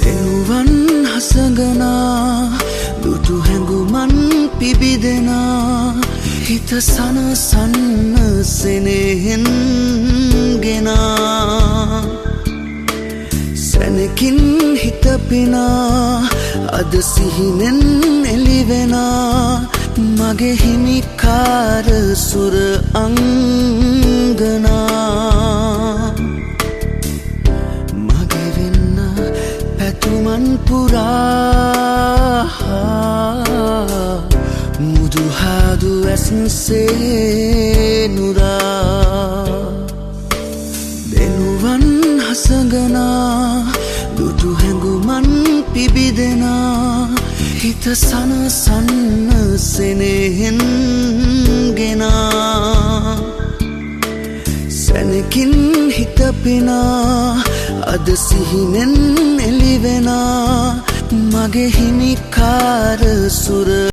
දෙනුවන් හසඟනා දුටු හැඟුමන් පිබිදෙනා හිත සනසන්න සෙනෙහෙන් ගෙනා සැනකින් හිත පිනා අද සිහිනෙන් එළිවෙනා මගේ හිමිකාර සුර අංගනා මගේ වෙන්න පැතුමන් පුරා මුදුහාදු ඇස්සේ නුරා දෙනුවන් හසඟනා දුටු හැඟුමන් පිබිදෙනා හිත සනසන්න සෙනෙහෙන් ගෙනා සැනකින් හිත පිනා අද සිහිනෙන් එළිවෙනා මගේ හිමිකාර සුර